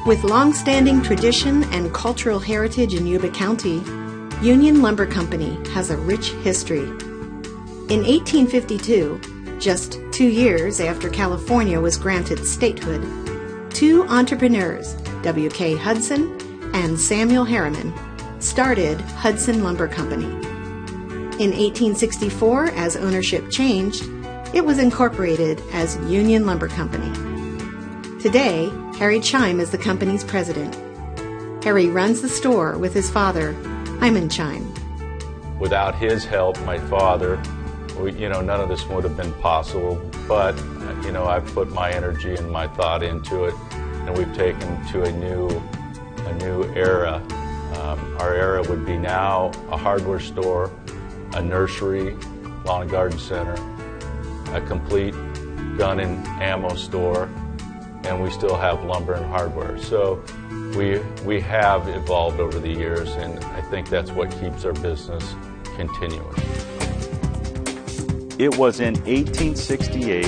With long-standing tradition and cultural heritage in Yuba County, Union Lumber Company has a rich history. In 1852, just 2 years after California was granted statehood, two entrepreneurs, W.K. Hudson and Samuel Harriman, started Hudson Lumber Company. In 1864, as ownership changed, it was incorporated as Union Lumber Company. Today, Harry Cheim is the company's president. Harry runs the store with his father, Harry Cheim. Without his help, my father, none of this would have been possible, but I've put my energy and my thought into it, and we've taken to a new era. Our era would be now a hardware store, a nursery, lawn and garden center, a complete gun and ammo store, and we still have lumber and hardware. So we have evolved over the years, and I think that's what keeps our business continuing. It was in 1868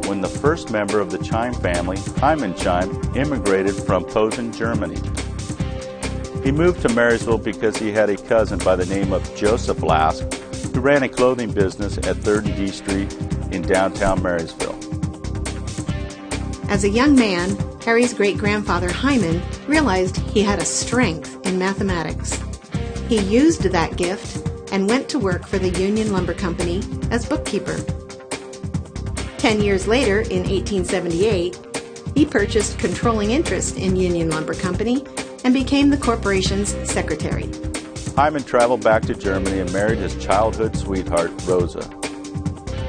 when the first member of the Cheim family, Harry Cheim, immigrated from Posen, Germany. He moved to Marysville because he had a cousin by the name of Joseph Lask, who ran a clothing business at 3rd and D Street in downtown Marysville. As a young man, Harry's great-grandfather Hyman realized he had a strength in mathematics. He used that gift and went to work for the Union Lumber Company as bookkeeper. 10 years later, in 1878, he purchased controlling interest in Union Lumber Company and became the corporation's secretary. Hyman traveled back to Germany and married his childhood sweetheart, Rosa.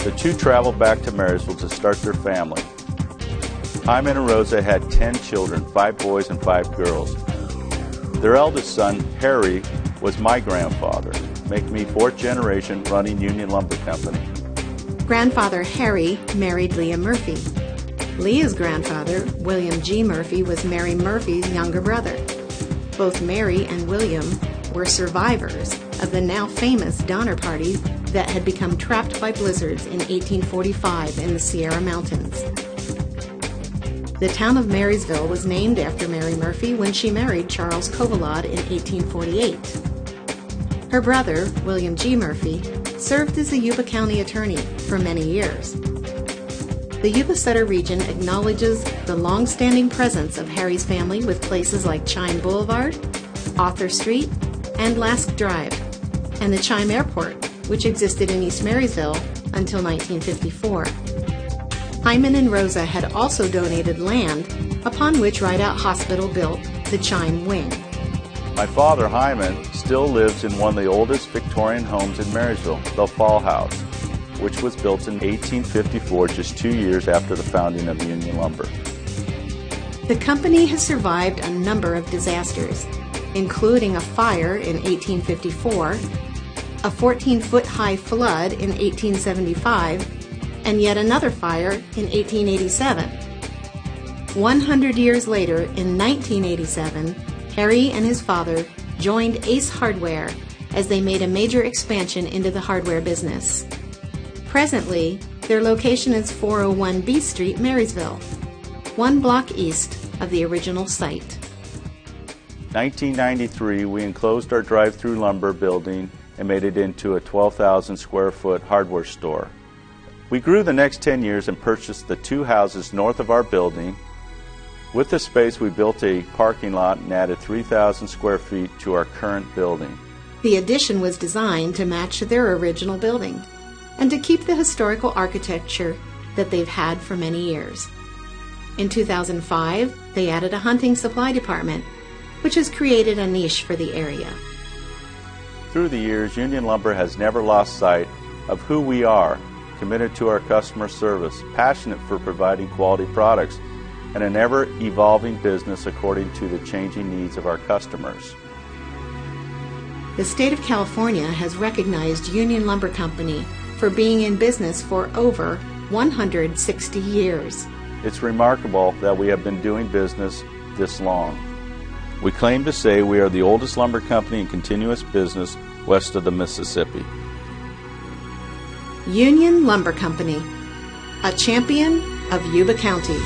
The two traveled back to Marysville to start their family. Hyman and Rosa had 10 children, 5 boys and 5 girls. Their eldest son, Harry, was my grandfather, making me 4th generation running Union Lumber Company. Grandfather Harry married Leah Murphy. Leah's grandfather, William G. Murphy, was Mary Murphy's younger brother. Both Mary and William were survivors of the now famous Donner Party that had become trapped by blizzards in 1845 in the Sierra Mountains. The town of Marysville was named after Mary Murphy when she married Charles Covalad in 1848. Her brother, William G. Murphy, served as a Yuba County attorney for many years. The Yuba-Sutter region acknowledges the long-standing presence of Harry's family with places like Cheim Boulevard, Author Street, and Lask Drive, and the Cheim Airport, which existed in East Marysville until 1954. Hyman and Rosa had also donated land, upon which Rideout Hospital built the Cheim Wing. My father, Hyman, still lives in one of the oldest Victorian homes in Marysville, the Fall House, which was built in 1854, just 2 years after the founding of Union Lumber. The company has survived a number of disasters, including a fire in 1854, a 14-foot-high flood in 1875, and yet another fire in 1887. 100 years later, in 1987, Harry and his father joined Ace Hardware as they made a major expansion into the hardware business. Presently, their location is 401 B Street, Marysville, 1 block east of the original site. 1993, we enclosed our drive-through lumber building and made it into a 12,000 square foot hardware store. We grew the next 10 years and purchased the 2 houses north of our building. With the space, we built a parking lot and added 3,000 square feet to our current building. The addition was designed to match their original building and to keep the historical architecture that they've had for many years. In 2005, they added a hunting supply department, which has created a niche for the area. Through the years, Union Lumber has never lost sight of who we are, committed to our customer service, passionate for providing quality products, and an ever-evolving business according to the changing needs of our customers. The state of California has recognized Union Lumber Company for being in business for over 160 years. It's remarkable that we have been doing business this long. We claim to say we are the oldest lumber company in continuous business west of the Mississippi. Union Lumber Company, a champion of Yuba County.